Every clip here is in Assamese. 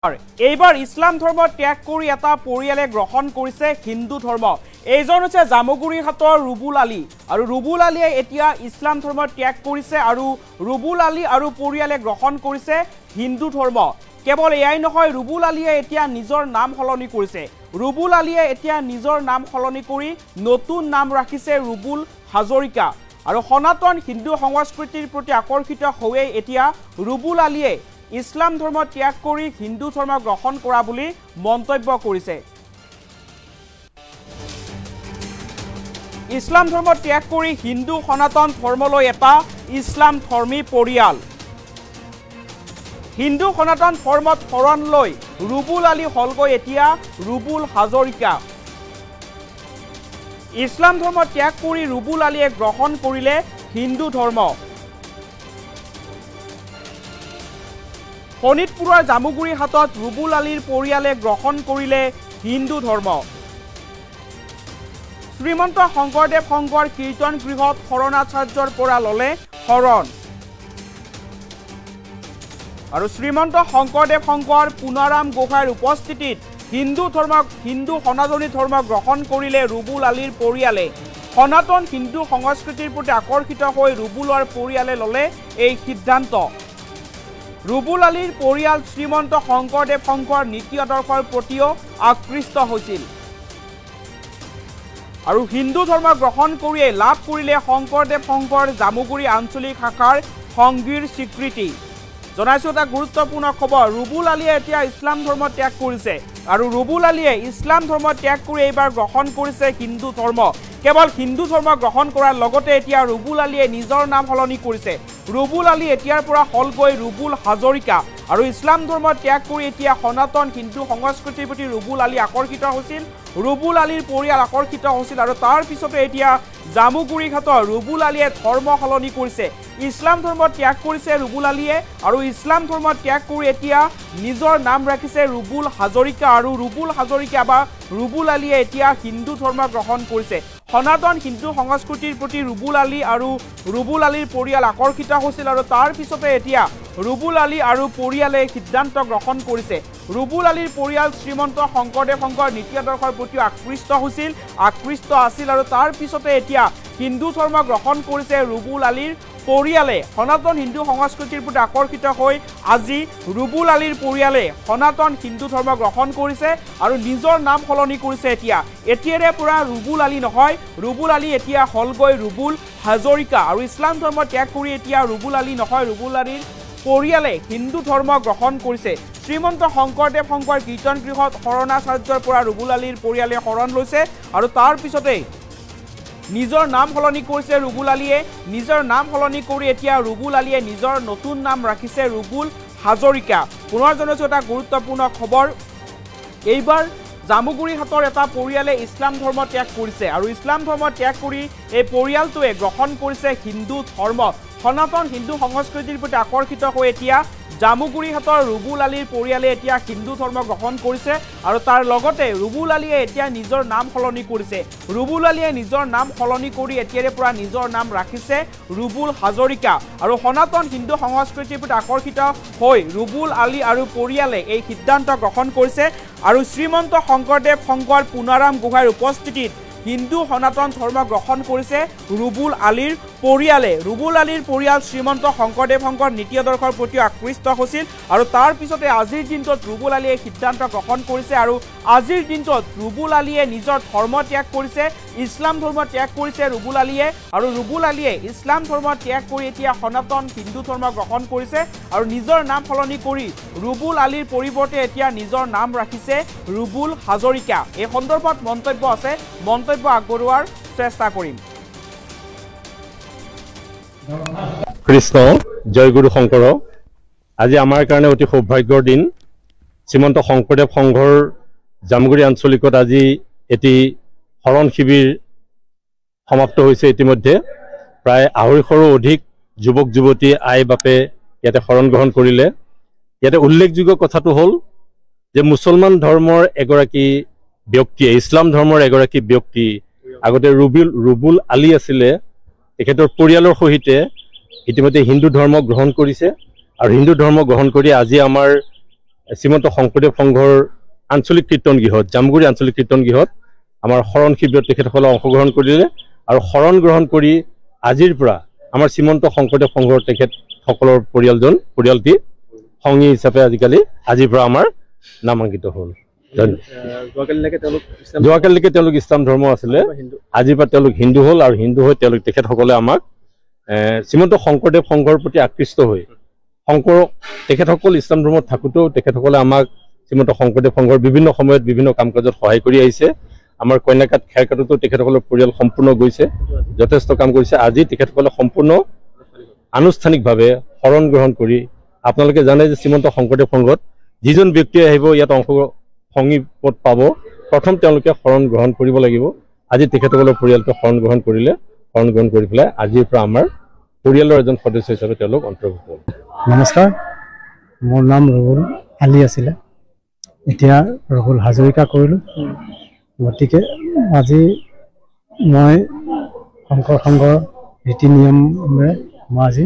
এইবাৰ ইছলাম ধৰ্ম ত্যাগ কৰি এটা পৰিয়ালে গ্ৰহণ কৰিছে হিন্দু ধৰ্ম। এইজন হৈছে জামুগুৰিহাটৰ ৰুবুল আলী আৰু ৰুবুল আলীয়ে এতিয়া ইছলাম ধৰ্ম ত্যাগ কৰিছে আৰু ৰুবুল আলী আৰু পৰিয়ালে গ্ৰহণ কৰিছে হিন্দু ধৰ্ম। কেৱল এয়াই নহয়, ৰুবুল আলীয়ে এতিয়া নিজৰ নাম সলনি কৰিছে। ৰুবুল আলীয়ে এতিয়া নিজৰ নাম সলনি কৰি নতুন নাম ৰাখিছে ৰুবুল হাজৰিকা আৰু সনাতন হিন্দু সংস্কৃতিৰ প্ৰতি আকৰ্ষিত হৈ এতিয়া ৰুবুল আলীয়ে ইছলাম ধৰ্ম ত্যাগ কৰি হিন্দু ধৰ্ম গ্ৰহণ কৰা বুলি মন্তব্য কৰিছে। ইছলাম ধৰ্ম ত্যাগ কৰি হিন্দু সনাতন ধৰ্মলৈ এটা ইছলাম ধৰ্মী পৰিয়াল। হিন্দু সনাতন ধৰ্মত শৰণ লৈ ৰুবুল আলী হলগৈ এতিয়া ৰুবুল হাজৰিকা। ইছলাম ধৰ্ম ত্যাগ কৰি ৰুবুল আলীয়ে গ্ৰহণ কৰিলে হিন্দু ধৰ্ম। শোণিতপুৰৰ জামুগুৰিহাটত ৰুবুল আলীৰ পৰিয়ালে গ্ৰহণ কৰিলে হিন্দু ধৰ্ম। শ্ৰীমন্ত শংকৰদেৱ সংঘৰ কীৰ্তন গৃহত শৰণাচাৰ্যৰ পৰা ল'লে শৰণ আৰু শ্ৰীমন্ত শংকৰদেৱ সংঘৰ পুনাৰাম গোহাঁইৰ উপস্থিতিত হিন্দু সনাতনী ধৰ্ম গ্ৰহণ কৰিলে ৰুবুল আলীৰ পৰিয়ালে। সনাতন হিন্দু সংস্কৃতিৰ প্ৰতি আকৰ্ষিত হৈ ৰুবুলৰ পৰিয়ালে ল'লে এই সিদ্ধান্ত। ৰুবুল আলীৰ পৰিয়াল শ্ৰীমন্ত শংকৰদেৱ সংঘৰ নীতি আদৰ্শৰ প্ৰতিও আকৃষ্ট হৈছিল আৰু হিন্দু ধৰ্ম গ্ৰহণ কৰিয়ে লাভ কৰিলে শংকৰদেৱ সংঘৰ জামুগুৰি আঞ্চলিক শাখাৰ সংগীৰ স্বীকৃতি। জনাইছো এটা গুৰুত্বপূৰ্ণ খবৰ, ৰুবুল আলীয়ে এতিয়া ইছলাম ধৰ্ম ত্যাগ কৰিছে আৰু ৰুবুল আলীয়ে ইছলাম ধৰ্ম ত্যাগ কৰি এইবাৰ গ্ৰহণ কৰিছে হিন্দু ধৰ্ম। কেৱল হিন্দু ধৰ্ম গ্ৰহণ কৰাৰ লগতে এতিয়া ৰুবুল আলীয়ে নিজৰ নাম সলনি কৰিছে। ৰুবুল আলী এতিয়াৰ পৰা হলগৈ ৰুবুল হাজৰিকা আৰু ইছলাম ধৰ্ম ত্যাগ কৰি এতিয়া সনাতন হিন্দু সংস্কৃতিৰ প্ৰতি ৰুবুল আলী আকৰ্ষিত হৈছিল। ৰুবুল আলীৰ পৰিয়াল আকৰ্ষিত হৈছিল আৰু তাৰ পিছতে এতিয়া জামুগুৰিহাটৰ ৰুবুল আলীয়ে ধৰ্ম সলনি কৰিছে। ইছলাম ধৰ্ম ত্যাগ কৰিছে ৰুবুল আলীয়ে আৰু ইছলাম ধৰ্ম ত্যাগ কৰি এতিয়া নিজৰ নাম ৰাখিছে ৰুবুল হাজৰিকা আৰু ৰুবুল হাজৰিকা বা ৰুবুল আলীয়ে এতিয়া হিন্দু ধৰ্ম গ্ৰহণ কৰিছে। সনাতন হিন্দু সংস্কৃতিৰ প্ৰতি ৰুবুল আলী আৰু ৰুবুল আলীৰ পৰিয়াল আকৰ্ষিত হৈছিল আৰু তাৰ পিছতে এতিয়া ৰুবুল আলী আৰু পৰিয়ালে সিদ্ধান্ত গ্ৰহণ কৰিছে। ৰুবুল আলীৰ পৰিয়াল শ্ৰীমন্ত শংকৰদেৱ সংঘৰ নীতি আদৰ্শৰ প্ৰতি আকৃষ্ট আছিল আৰু তাৰ পিছতে এতিয়া হিন্দু ধৰ্ম গ্ৰহণ কৰিছে ৰুবুল আলীৰ পৰিয়ালে। সনাতন হিন্দু সংস্কৃতিৰ প্ৰতি আকৰ্ষিত হৈ আজি ৰুবুল আলীৰ পৰিয়ালে সনাতন হিন্দু ধৰ্ম গ্ৰহণ কৰিছে আৰু নিজৰ নাম সলনি কৰিছে। এতিয়াৰে পৰা ৰুবুল আলী নহয়, ৰুবুল আলী এতিয়া হলগৈ ৰুবুল হাজৰিকা আৰু ইছলাম ধৰ্ম ত্যাগ কৰি এতিয়া ৰুবুল আলী নহয়, ৰুবুল আলীৰ পৰিয়ালে হিন্দু ধৰ্ম গ্ৰহণ কৰিছে। শ্ৰীমন্ত শংকৰদেৱ সংঘৰ কীৰ্তন গৃহত শৰণাচাৰ্যৰ পৰা ৰুবুল আলীৰ পৰিয়ালে শৰণ লৈছে আৰু তাৰ পিছতে নিজৰ নাম সলনি কৰিছে ৰুবুল আলীয়ে। নিজৰ নাম সলনি কৰি এতিয়া ৰুবুল আলীয়ে নিজৰ নতুন নাম ৰাখিছে ৰুবুল হাজৰিকা। পুনৰ জনাইছো এটা গুৰুত্বপূৰ্ণ খবৰ, এইবাৰ জামুগুৰিহাটৰ এটা পৰিয়ালে ইছলাম ধৰ্ম ত্যাগ কৰিছে আৰু ইছলাম ধৰ্ম ত্যাগ কৰি এই পৰিয়ালটোৱে গ্ৰহণ কৰিছে হিন্দু ধৰ্ম। সনাতন হিন্দু সংস্কৃতিৰ প্ৰতি আকৰ্ষিত হৈ এতিয়া জামুগুৰিহাটৰ ৰুবুল আলীৰ পৰিয়ালে এতিয়া হিন্দু ধৰ্ম গ্ৰহণ কৰিছে আৰু তাৰ লগতে ৰুবুল আলীয়ে এতিয়া নিজৰ নাম সলনি কৰিছে। ৰুবুল আলীয়ে নিজৰ নাম সলনি কৰি এতিয়াৰে পৰা নিজৰ নাম ৰাখিছে ৰুবুল হাজৰিকা আৰু সনাতন হিন্দু সংস্কৃতিৰ প্ৰতি আকৰ্ষিত হৈ ৰুবুল আলী আৰু পৰিয়ালে এই সিদ্ধান্ত গ্ৰহণ কৰিছে আৰু শ্ৰীমন্ত শংকৰদেৱ সংঘৰ পুনাৰাম গোহাঁইৰ উপস্থিতিত হিন্দু সনাতন ধৰ্ম গ্ৰহণ কৰিছে ৰুবুল আলীৰ পৰিয়ালে। ৰুবুল আলীৰ পৰিয়াল শ্ৰীমন্ত শংকৰদেৱ সংঘৰ নীতি আদৰ্শৰ প্ৰতি আকৃষ্ট হৈছিল আৰু তাৰ পিছতে আজিৰ দিনটোত ৰুবুল আলীয়ে সিদ্ধান্ত গ্ৰহণ কৰিছে আৰু আজিৰ দিনটোত ৰুবুল আলীয়ে নিজৰ ধৰ্ম ত্যাগ কৰিছে, ইছলাম ধৰ্ম ত্যাগ কৰিছে ৰুবুল আলীয়ে আৰু ৰুবুল আলীয়ে ইছলাম ধৰ্ম ত্যাগ কৰি এতিয়া সনাতন হিন্দু ধৰ্ম গ্ৰহণ কৰিছে আৰু নিজৰ নাম সলনি কৰি ৰুবুল আলীৰ পৰিৱৰ্তে এতিয়া নিজৰ নাম ৰাখিছে ৰুবুল হাজৰিকা। এই সন্দৰ্ভত মন্তব্য আছে, মন্তব্য আগবঢ়োৱাৰ চেষ্টা কৰিম। কৃষ্ণ জয় গুৰু শংকৰ। আজি আমাৰ কাৰণে অতি সৌভাগ্যৰ দিন। শ্ৰীমন্ত শংকৰদেৱ সংঘৰ জামুগুৰি আঞ্চলিকত আজি এটি শৰণ শিবিৰ সমাপ্ত হৈছে। ইতিমধ্যে প্ৰায় 250ৰো অধিক যুৱক যুৱতী আই বাপে ইয়াতে শৰণ গ্ৰহণ কৰিলে। ইয়াতে উল্লেখযোগ্য কথাটো হ'ল যে মুছলমান ধৰ্মৰ এগৰাকী ব্যক্তিয়ে, ইছলাম ধৰ্মৰ এগৰাকী ব্যক্তি আগতে ৰুবুল আলী আছিলে, তেখেতৰ পৰিয়ালৰ সহিতে ইতিমধ্যে হিন্দু ধৰ্ম গ্ৰহণ কৰিছে আৰু হিন্দু ধৰ্ম গ্ৰহণ কৰি আজি আমাৰ শ্ৰীমন্ত শংকৰদেৱ সংঘৰ আঞ্চলিক কীৰ্তন গৃহত জামুগুৰি আঞ্চলিক কীৰ্তন গৃহত আমাৰ শৰণ শিবিৰত তেখেতসকলে অংশগ্ৰহণ কৰিলে আৰু শৰণ গ্ৰহণ কৰি আজিৰ পৰা আমাৰ শ্ৰীমন্ত শংকৰদেৱ সংঘৰ তেখেতসকলৰ পৰিয়ালটি সংগী হিচাপে আজিৰ পৰা আমাৰ নামাঙ্কিত হ'ল। যোৱাকালিলৈকে তেওঁলোক ইছলাম ধৰ্ম আছিলে, আজিৰ পৰা তেওঁলোক হিন্দু হ'ল আৰু হিন্দু হৈ তেখেতসকলে আমাক শ্ৰীমন্ত শংকৰদেৱ সংঘৰ প্ৰতি আকৃষ্ট হৈ তেখেতসকল ইছলাম ধৰ্মত থাকোঁতেও তেখেতসকলে আমাক শ্ৰীমন্ত শংকৰদেৱ সংঘৰ বিভিন্ন সময়ত বিভিন্ন কাম কাজত সহায় কৰি আহিছে। আমাৰ কন্যাকাত খেৰকাটতো তেখেতসকলৰ পৰিয়াল সম্পূৰ্ণ গৈছে, যথেষ্ট কাম কৰিছে। আজি তেখেতসকলে সম্পূৰ্ণ আনুষ্ঠানিকভাৱে শৰণ গ্ৰহণ কৰি, আপোনালোকে জানে যে শ্ৰীমন্ত শংকৰদেৱ সংঘত যিজন ব্যক্তিয়ে আহিব ইয়াত সংগী পদ পাব, প্ৰথম তেওঁলোকে শৰণ গ্ৰহণ কৰিব লাগিব। আজি তেখেতসকলৰ পৰিয়ালটো শৰণ গ্ৰহণ কৰিলে, শৰণ গ্ৰহণ কৰি পেলাই আজিৰ পৰা আমাৰ পৰিয়ালৰ এজন সদস্য হিচাপে তেওঁলোক অন্তৰ্ভুক্ত হ'ল। নমস্কাৰ, মোৰ নাম ৰবুল আলী আছিলে, এতিয়া ৰবুল হাজৰিকা কৰিলোঁ। গতিকে আজি মই শংকৰ সংঘৰ ৰীতি নিয়মেৰে মই আজি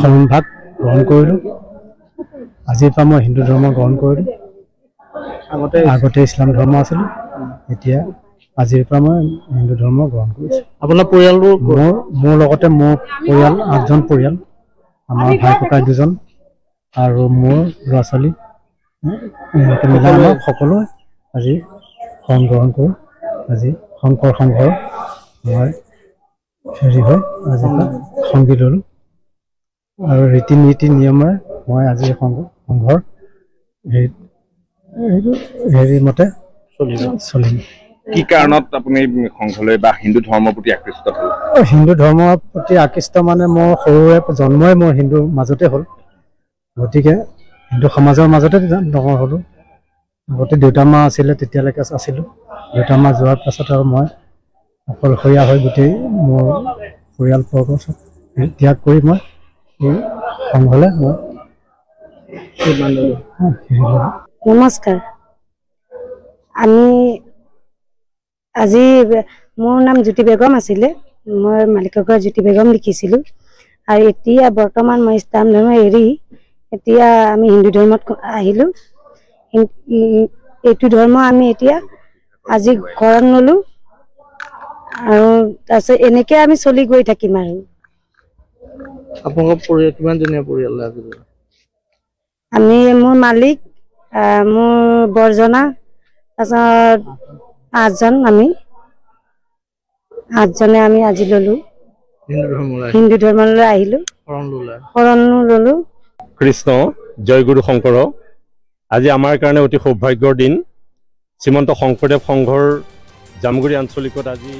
শৰণভাগ গ্ৰহণ কৰিলোঁ। আজিৰ পৰা মই হিন্দু ধৰ্ম গ্ৰহণ কৰিলোঁ। আগতে ইছলাম ধৰ্ম আছিলোঁ, এতিয়া আজিৰ পৰা মই হিন্দু ধৰ্ম গ্ৰহণ কৰিছোঁ। আপোনাৰ পৰিয়ালবোৰ মোৰ লগতে মোৰ পৰিয়াল 8জন পৰিয়াল, আমাৰ ভাই ককাই 2জন আৰু মোৰ ল'ৰা ছোৱালী মিলাই আমাৰ সকলোৱে আজি শৰণ গ্ৰহণ কৰোঁ। আজি শংকৰ সংঘৰ মই হেৰি হৈ আজিৰ পৰা সংগী ল'লোঁ আৰু ৰীতি নীতি নিয়মেৰে মই আজি সংঘৰ হেৰি মতে চলিম। কি কাৰণত আপুনি সংঘলৈ বা হিন্দু ধৰ্মৰ প্ৰতি আকৃষ্ট হ'ল? হিন্দু ধৰ্মৰ প্ৰতি আকৃষ্ট মানে মোৰ সৰুৰে জন্মই মোৰ হিন্দু মাজতে হ'ল, গতিকে হিন্দু সমাজৰ মাজতে ডাঙৰ হ'লোঁ। আগতে দেউতা মা আছিলে, তেতিয়ালৈকে আছিলোঁ। দেউতা মা যোৱাৰ পাছত আৰু মই অকলশৰীয়া হৈ গোটেই মোৰ পৰিয়ালবৰ্গ চব ত্যাগ কৰি মই এই সংঘলৈ মই নমস্কাৰ। আজি মোৰ নাম জ্যোতি বেগম আছিলে, মই মালিকৰ ঘৰ জ্যোতি বেগম লিখিছিলোঁ। আৰু এতিয়া বৰ্তমান মই ইছলাম ধৰ্ম এৰি এতিয়া আমি হিন্দু ধৰ্মত আহিলোঁ। এইটো ধৰ্ম আমি এতিয়া আজি শৰণ ল'লোঁ আৰু তাৰপিছত এনেকৈ আমি চলি গৈ থাকিম। আৰু আপোনালোকৰ পৰিয়াল কিমানজনীয়া পৰিয়াল? আমি মোৰ মালিক, মোৰ বৰজনা, তাৰপিছত 8জন, আমি 8জনে আমি আজি ল'লোঁ হিন্দু ধৰ্মলৈ আহিলোঁ, শৰণ ল'লোঁ। কৃষ্ণ জয় গুৰু শংকৰ। আজি আমাৰ কাৰণে অতি সৌভাগ্যৰ দিন। শ্ৰীমন্ত শংকৰদেৱ সংঘৰ জামুগুৰি আঞ্চলিকত আজি